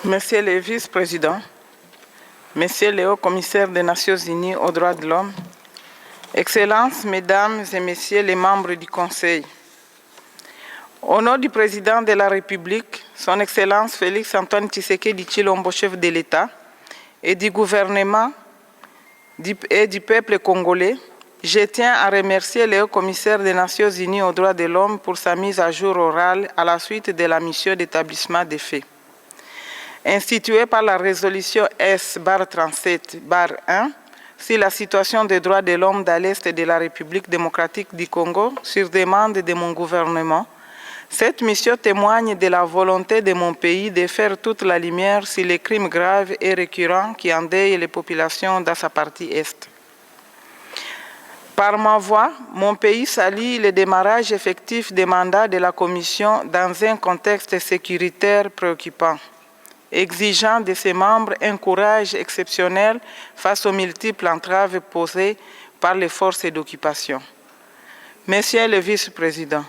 Monsieur le vice-président, Monsieur le haut-commissaire des Nations Unies aux droits de l'homme, Excellences, Mesdames et Messieurs les membres du Conseil, au nom du Président de la République, Son Excellence Félix-Antoine Tshisekedi Tshilombo, chef de l'État, et du gouvernement et du peuple congolais, je tiens à remercier le haut-commissaire des Nations Unies aux droits de l'homme pour sa mise à jour orale à la suite de la mission d'établissement des faits. Instituée par la résolution S-37-1 sur la situation des droits de l'homme dans l'Est de la République démocratique du Congo sur demande de mon gouvernement, cette mission témoigne de la volonté de mon pays de faire toute la lumière sur les crimes graves et récurrents qui endeuillent les populations dans sa partie Est. Par ma voix, mon pays salue le démarrage effectif des mandats de la Commission dans un contexte sécuritaire préoccupant, exigeant de ses membres un courage exceptionnel face aux multiples entraves posées par les forces d'occupation. Monsieur le vice-président,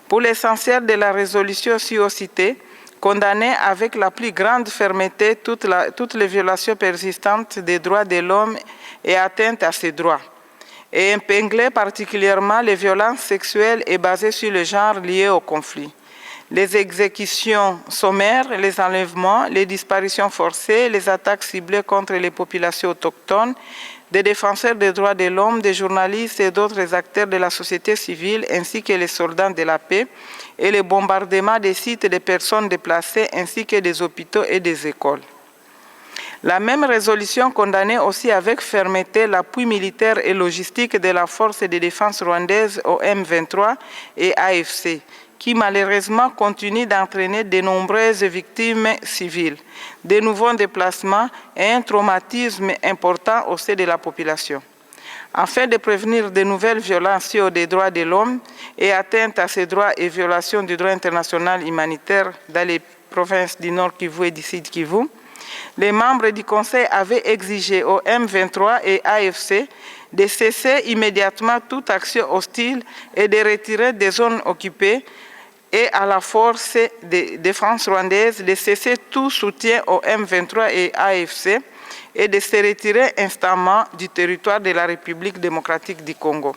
pour l'essentiel de la résolution ci-citée, condamnez avec la plus grande fermeté toutes les violations persistantes des droits de l'homme et atteintes à ses droits, et épinglez particulièrement les violences sexuelles et basées sur le genre liées au conflit. Les exécutions sommaires, les enlèvements, les disparitions forcées, les attaques ciblées contre les populations autochtones, des défenseurs des droits de l'homme, des journalistes et d'autres acteurs de la société civile, ainsi que les soldats de la paix, et les bombardements des sites des personnes déplacées, ainsi que des hôpitaux et des écoles. La même résolution condamnait aussi avec fermeté l'appui militaire et logistique de la force de défense rwandaise au M23 et AFC, qui malheureusement continue d'entraîner de nombreuses victimes civiles, de nouveaux déplacements et un traumatisme important au sein de la population. Afin de prévenir de nouvelles violations des droits de l'homme et atteintes à ces droits et violations du droit international humanitaire dans les provinces du Nord Kivu et du Sud Kivu, les membres du Conseil avaient exigé au M23 et AFC de cesser immédiatement toute action hostile et de retirer des zones occupées et à la force de défense rwandaise de cesser tout soutien au M23 et AFC et de se retirer instamment du territoire de la République démocratique du Congo.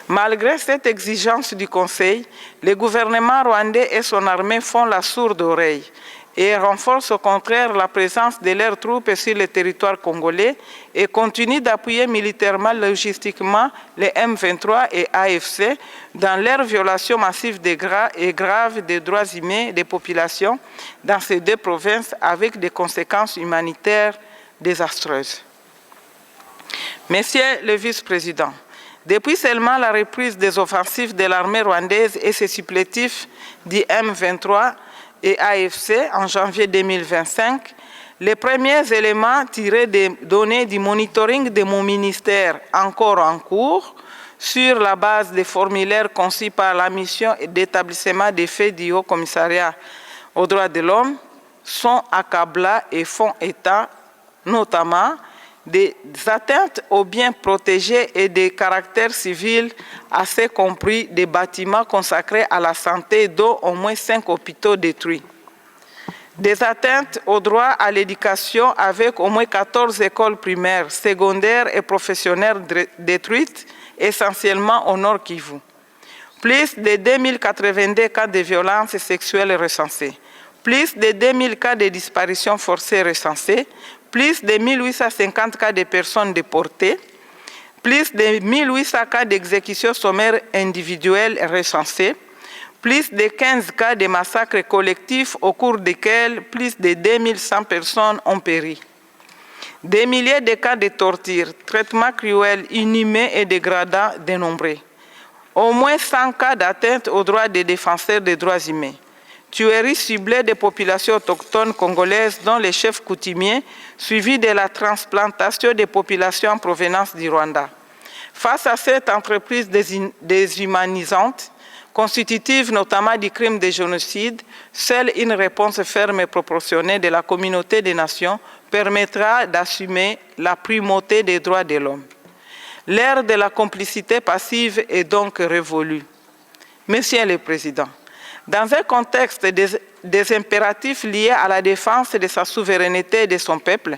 Malgré cette exigence du Conseil, le gouvernement rwandais et son armée font la sourde oreille et renforcent au contraire la présence de leurs troupes sur le territoire congolais et continuent d'appuyer militairement, logistiquement les M23 et AFC dans leur violation massive et grave des droits humains des populations dans ces deux provinces avec des conséquences humanitaires désastreuses. Monsieur le vice-président, depuis seulement la reprise des offensives de l'armée rwandaise et ses supplétifs du M23 et AFC en janvier 2025, les premiers éléments tirés des données du monitoring de mon ministère encore en cours sur la base des formulaires conçus par la mission d'établissement des faits du Haut-Commissariat aux droits de l'homme sont accablants et font état notamment des atteintes aux biens protégés et des caractères civils, assez compris des bâtiments consacrés à la santé, dont au moins 5 hôpitaux détruits. Des atteintes au droit à l'éducation avec au moins 14 écoles primaires, secondaires et professionnelles détruites, essentiellement au Nord Kivu. Plus de 2082 cas de violences sexuelles recensés. Plus de 2000 cas de disparitions forcées recensés. Plus de 1850 cas de personnes déportées, plus de 1800 cas d'exécutions sommaires individuelles recensées, plus de 15 cas de massacres collectifs au cours desquels plus de 2100 personnes ont péri. Des milliers de cas de torture, traitements cruels, inhumains et dégradants dénombrés. Au moins 100 cas d'atteinte aux droits des défenseurs des droits humains. Tueries ciblées des populations autochtones congolaises, dont les chefs coutumiers, suivis de la transplantation des populations en provenance du Rwanda. Face à cette entreprise déshumanisante, constitutive notamment du crime de génocide, seule une réponse ferme et proportionnée de la communauté des nations permettra d'assumer la primauté des droits de l'homme. L'ère de la complicité passive est donc révolue. Monsieur le Président, Dans un contexte des impératifs liés à la défense de sa souveraineté et de son peuple,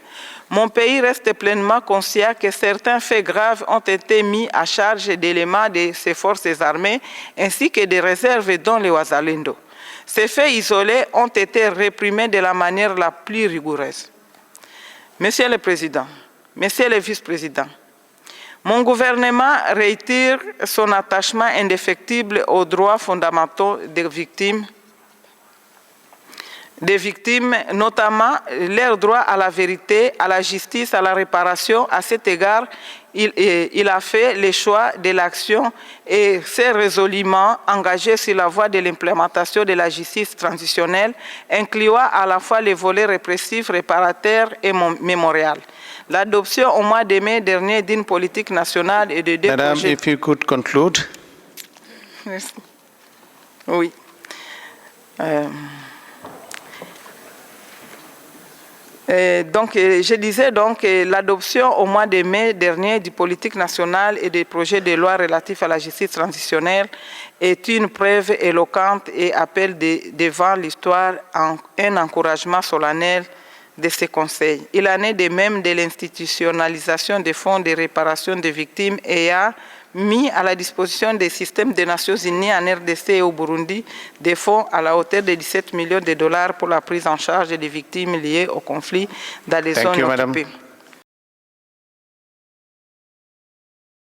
mon pays reste pleinement conscient que certains faits graves ont été mis à charge d'éléments de ses forces armées ainsi que des réserves dont le Wazalendo. Ces faits isolés ont été réprimés de la manière la plus rigoureuse. Monsieur le Président, Monsieur le Vice-président, mon gouvernement réitère son attachement indéfectible aux droits fondamentaux des victimes, notamment leur droit à la vérité, à la justice, à la réparation. À cet égard, il a fait le choix de l'action et s'est résolument engagé sur la voie de l'implémentation de la justice transitionnelle, incluant à la fois les volets répressifs, réparateurs et mémorial. L'adoption au mois de mai dernier d'une politique nationale et de deux projets... Madame, if you could conclude. Merci. Oui. Je disais donc que l'adoption au mois de mai dernier du politique nationale et des projets de loi relatifs à la justice transitionnelle est une preuve éloquente et appelle devant l'histoire un encouragement solennel de ces conseils. Il en est de même de l'institutionnalisation des fonds de réparation des victimes ayant mis à la disposition des systèmes des Nations Unies en RDC et au Burundi des fonds à la hauteur de 17 millions de dollars pour la prise en charge des victimes liées au conflit dans les zones occupées.